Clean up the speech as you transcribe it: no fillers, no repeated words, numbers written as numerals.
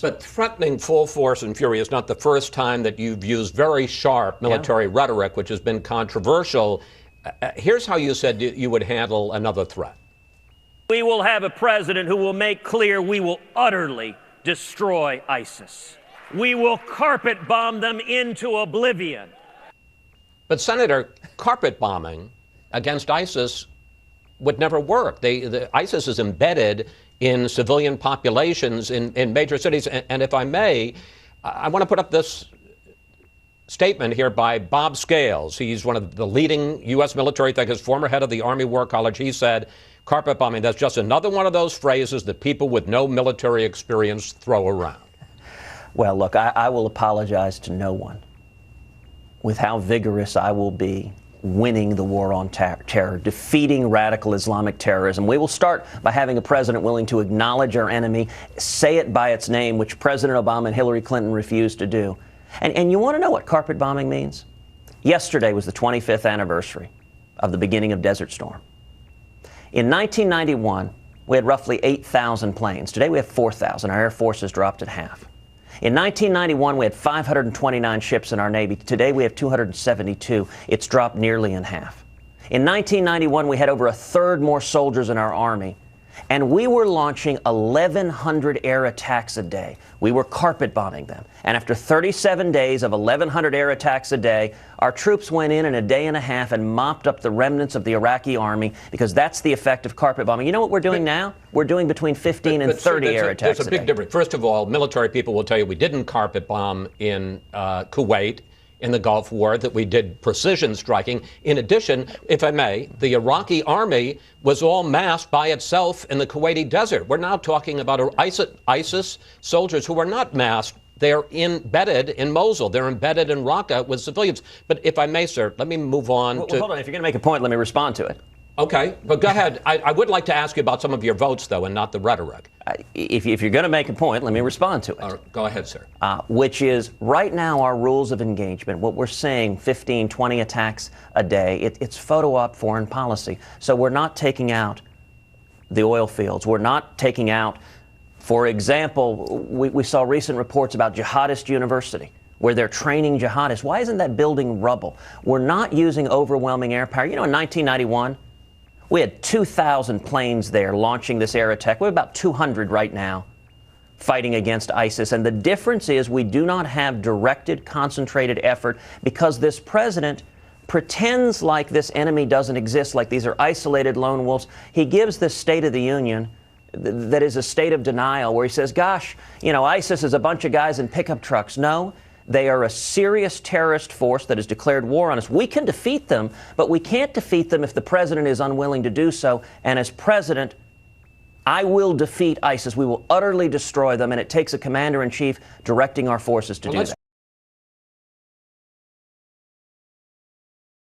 But threatening full force and fury is not the first time that you've used very sharp military rhetoric, which has been controversial. Here's how you said you would handle another threat. We will have a president who will make clear we will utterly destroy ISIS. We will carpet bomb them into oblivion. But, Senator, carpet bombing against ISIS would never work. ISIS is embedded in civilian populations in major cities. And if I may, I want to put up this statement here by Bob Scales. He's one of the leading U.S. military thinkers, former head of the Army War College. He said, carpet bombing, that's just another one of those phrases that people with no military experience throw around. Well, look, I will apologize to no one with how vigorous I will be winning the war on terror, defeating radical Islamic terrorism. We will start by having a president willing to acknowledge our enemy, say it by its name, which President Obama and Hillary Clinton refused to do. And you want to know what carpet bombing means? Yesterday was the 25th anniversary of the beginning of Desert Storm. In 1991, we had roughly 8,000 planes. Today we have 4,000. Our Air Force has dropped at half. In 1991, we had 529 ships in our Navy. Today, we have 272. It's dropped nearly in half. In 1991, we had over a third more soldiers in our Army, and we were launching 1,100 air attacks a day. We were carpet bombing them. And after 37 days of 1,100 air attacks a day, our troops went in a day and a half and mopped up the remnants of the Iraqi army, because that's the effect of carpet bombing. You know what we're doing now? We're doing between 15 and 30 air attacks a day. There's a big difference. First of all, military people will tell you we didn't carpet bomb in Kuwait in the Gulf War, that we did precision striking. In addition, if I may, the Iraqi army was all massed by itself in the Kuwaiti desert. We're now talking about ISIS soldiers who are not massed. They're embedded in Mosul. They're embedded in Raqqa with civilians. But if I may, sir, let me move on to... Hold on. If you're going to make a point, let me respond to it. Okay, but go ahead. I would like to ask you about some of your votes, though, and not the rhetoric. If you're going to make a point, let me respond to it. Go ahead, sir. Which is, right now, our rules of engagement, what we're saying, 15, 20 attacks a day, it's photo op foreign policy. So we're not taking out the oil fields. We're not taking out, for example, we saw recent reports about Jihadist University, where they're training jihadists. Why isn't that building rubble? We're not using overwhelming air power. You know, in 1991, we had 2,000 planes there launching this air attack. We have about 200 right now fighting against ISIS. And the difference is we do not have directed, concentrated effort, because this president pretends like this enemy doesn't exist, like these are isolated lone wolves. He gives this State of the Union that is a state of denial, where he says, gosh, you know, ISIS is a bunch of guys in pickup trucks. No. They are a serious terrorist force that has declared war on us. We can defeat them, but we can't defeat them if the president is unwilling to do so. And as president, I will defeat ISIS. We will utterly destroy them, and it takes a commander-in-chief directing our forces to do that.